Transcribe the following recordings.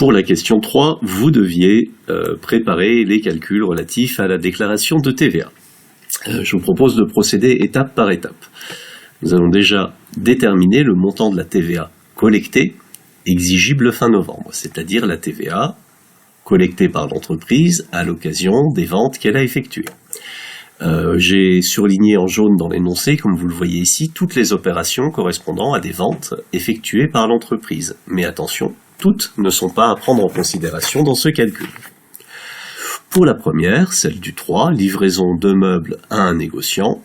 Pour la question 3, vous deviez préparer les calculs relatifs à la déclaration de TVA. Je vous propose de procéder étape par étape. Nous allons déjà déterminer le montant de la TVA collectée, exigible fin novembre, c'est-à-dire la TVA collectée par l'entreprise à l'occasion des ventes qu'elle a effectuées. J'ai surligné en jaune dans l'énoncé, comme vous le voyez ici, toutes les opérations correspondant à des ventes effectuées par l'entreprise. Mais attention, toutes ne sont pas à prendre en considération dans ce calcul. Pour la première, celle du 3, livraison de meubles à un négociant,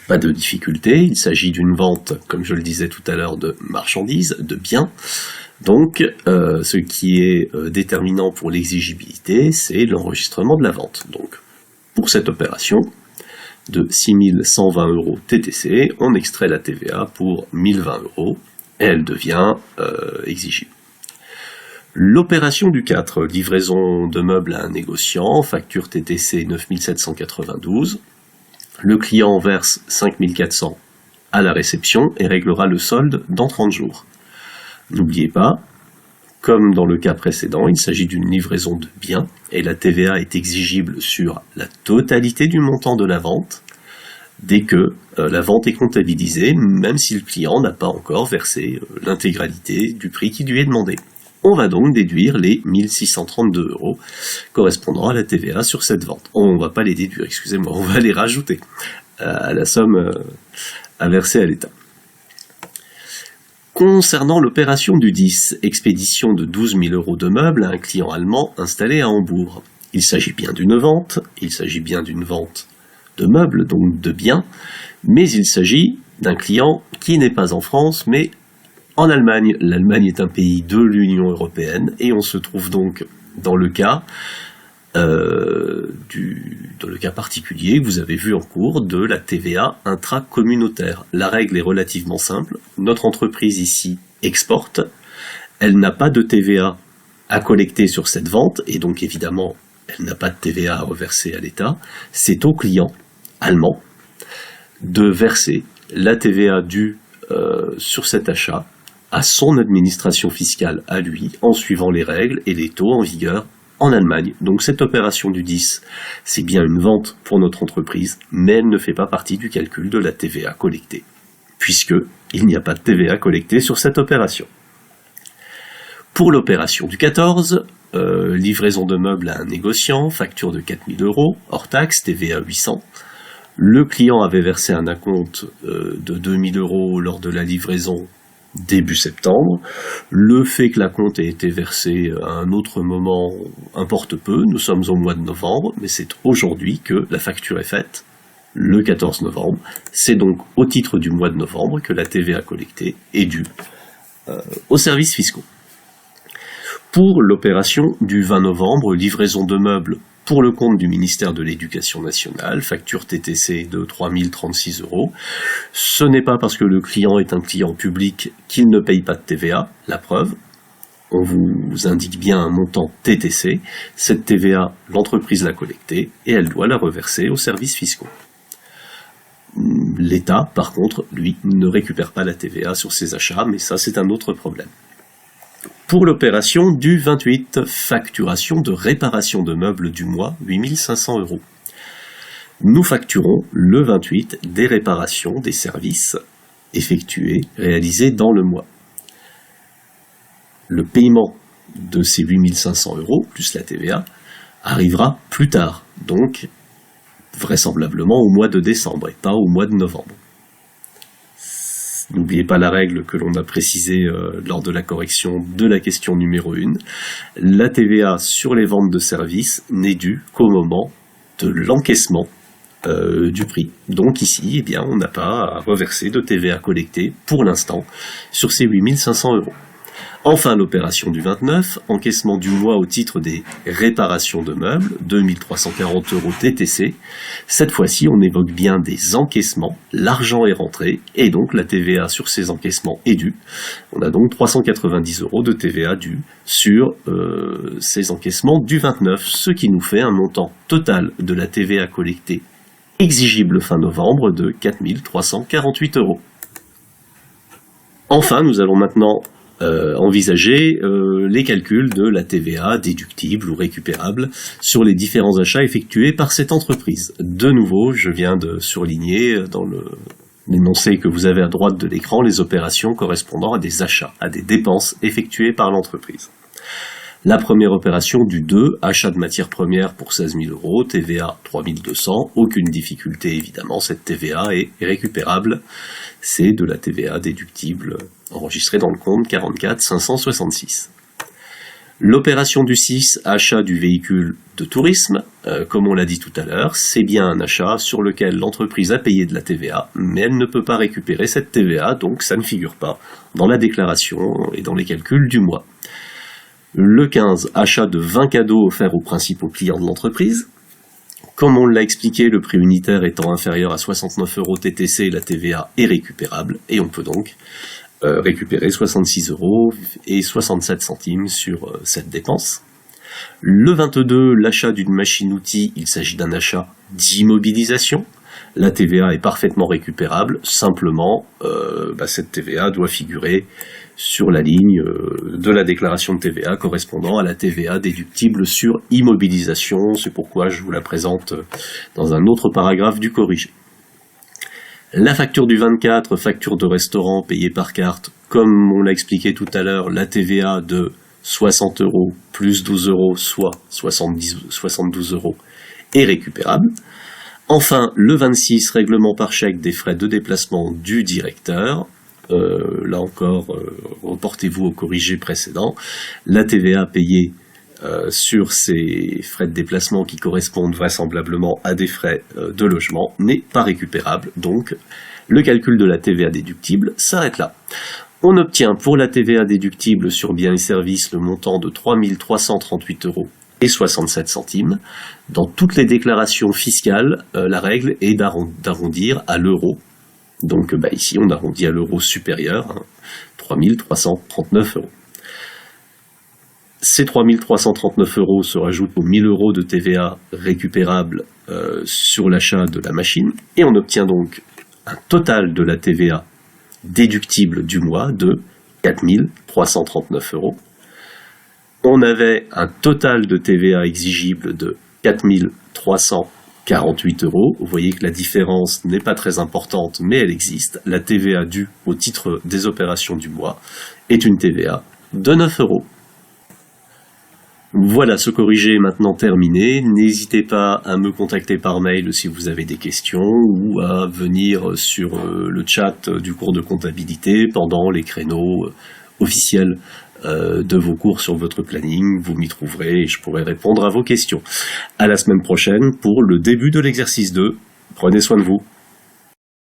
pas de difficulté, il s'agit d'une vente, comme je le disais tout à l'heure, de marchandises, de biens. Donc, ce qui est déterminant pour l'exigibilité, c'est l'enregistrement de la vente. Donc, pour cette opération de 6 120 € TTC, on extrait la TVA pour 1 020 € et elle devient exigible. L'opération du 4, livraison de meubles à un négociant, facture TTC 9 792. Le client verse 5 400 à la réception et réglera le solde dans 30 jours. N'oubliez pas, comme dans le cas précédent, il s'agit d'une livraison de biens et la TVA est exigible sur la totalité du montant de la vente dès que la vente est comptabilisée, même si le client n'a pas encore versé l'intégralité du prix qui lui est demandé. On va donc déduire les 1 632 € correspondant à la TVA sur cette vente. On ne va pas les déduire, excusez-moi, on va les rajouter à la somme à verser à l'État. Concernant l'opération du 10, expédition de 12 000 € de meubles à un client allemand installé à Hambourg. Il s'agit bien d'une vente, de meubles, donc de biens, mais il s'agit d'un client qui n'est pas en France, mais en Allemagne. L'Allemagne est un pays de l'Union européenne et on se trouve donc dans le cas particulier que vous avez vu en cours de la TVA intracommunautaire. La règle est relativement simple. Notre entreprise ici exporte, elle n'a pas de TVA à collecter sur cette vente et donc évidemment elle n'a pas de TVA à reverser à l'État. C'est au client allemand de verser la TVA due sur cet achat à son administration fiscale à lui, en suivant les règles et les taux en vigueur en Allemagne. Donc cette opération du 10, c'est bien une vente pour notre entreprise, mais elle ne fait pas partie du calcul de la TVA collectée, puisqu'il n'y a pas de TVA collectée sur cette opération. Pour l'opération du 14, livraison de meubles à un négociant, facture de 4 000 €, hors taxe, TVA 800. Le client avait versé un acompte de 2 000 € lors de la livraison début septembre. Le fait que l'acompte ait été versé à un autre moment importe peu, nous sommes au mois de novembre, mais c'est aujourd'hui que la facture est faite, le 14 novembre. C'est donc au titre du mois de novembre que la TVA collectée est due aux services fiscaux. Pour l'opération du 20 novembre, livraison de meubles pour le compte du ministère de l'Éducation nationale, facture TTC de 3 036 €. Ce n'est pas parce que le client est un client public qu'il ne paye pas de TVA, la preuve. On vous indique bien un montant TTC. Cette TVA, l'entreprise l'a collectée et elle doit la reverser aux services fiscaux. L'État, par contre, lui, ne récupère pas la TVA sur ses achats, mais ça, c'est un autre problème. Pour l'opération du 28, facturation de réparation de meubles du mois, 8 500 €. Nous facturons le 28 des réparations des services effectués, réalisés dans le mois. Le paiement de ces 8 500 €, plus la TVA, arrivera plus tard, donc vraisemblablement au mois de décembre et pas au mois de novembre. N'oubliez pas la règle que l'on a précisée lors de la correction de la question numéro 1. La TVA sur les ventes de services n'est due qu'au moment de l'encaissement du prix. Donc ici, eh bien, on n'a pas à reverser de TVA collectée pour l'instant sur ces 8 500 €. Enfin, l'opération du 29, encaissement du mois au titre des réparations de meubles, 2 340 € TTC. Cette fois-ci, on évoque bien des encaissements, l'argent est rentré, et donc la TVA sur ces encaissements est due. On a donc 390 € de TVA due sur ces encaissements du 29, ce qui nous fait un montant total de la TVA collectée exigible fin novembre de 4 348 €. Enfin, nous allons maintenant envisager les calculs de la TVA déductible ou récupérable sur les différents achats effectués par cette entreprise. De nouveau, je viens de surligner dans l'énoncé que vous avez à droite de l'écran les opérations correspondant à des achats, à des dépenses effectuées par l'entreprise. La première opération du 2, achat de matières premières pour 16 000 €, TVA 3 200, aucune difficulté évidemment, cette TVA est récupérable, c'est de la TVA déductible enregistrée dans le compte 44 566. L'opération du 6, achat du véhicule de tourisme, comme on l'a dit tout à l'heure, c'est bien un achat sur lequel l'entreprise a payé de la TVA, mais elle ne peut pas récupérer cette TVA, donc ça ne figure pas dans la déclaration et dans les calculs du mois. Le 15, achat de 20 cadeaux offerts aux principaux clients de l'entreprise. Comme on l'a expliqué, le prix unitaire étant inférieur à 69 € TTC, la TVA est récupérable et on peut donc récupérer 66 € et 67 centimes sur cette dépense. Le 22, l'achat d'une machine-outil, il s'agit d'un achat d'immobilisation. La TVA est parfaitement récupérable, simplement cette TVA doit figurer sur la ligne de la déclaration de TVA correspondant à la TVA déductible sur immobilisation, c'est pourquoi je vous la présente dans un autre paragraphe du corrigé. La facture du 24, facture de restaurant payée par carte, comme on l'a expliqué tout à l'heure, la TVA de 60 € plus 12 €, soit 72 € est récupérable. Enfin, le 26, règlement par chèque des frais de déplacement du directeur. Là encore, reportez-vous au corrigé précédent. La TVA payée sur ces frais de déplacement qui correspondent vraisemblablement à des frais de logement n'est pas récupérable, donc le calcul de la TVA déductible s'arrête là. On obtient pour la TVA déductible sur biens et services le montant de 3 338 € et 67 centimes. Dans toutes les déclarations fiscales, la règle est d'arrondir à l'euro. Donc ici, on arrondit à l'euro supérieur, 3 339 €. Ces 3 339 € se rajoutent aux 1 000 € de TVA récupérable sur l'achat de la machine, et on obtient donc un total de la TVA déductible du mois de 4 339 €. On avait un total de TVA exigible de 4 348 €. Vous voyez que la différence n'est pas très importante, mais elle existe. La TVA due au titre des opérations du mois est une TVA de 9 €. Voilà, ce corrigé est maintenant terminé. N'hésitez pas à me contacter par mail si vous avez des questions ou à venir sur le chat du cours de comptabilité pendant les créneaux officiels de vos cours sur votre planning. Vous m'y trouverez et je pourrai répondre à vos questions. À la semaine prochaine pour le début de l'exercice 2. Prenez soin de vous.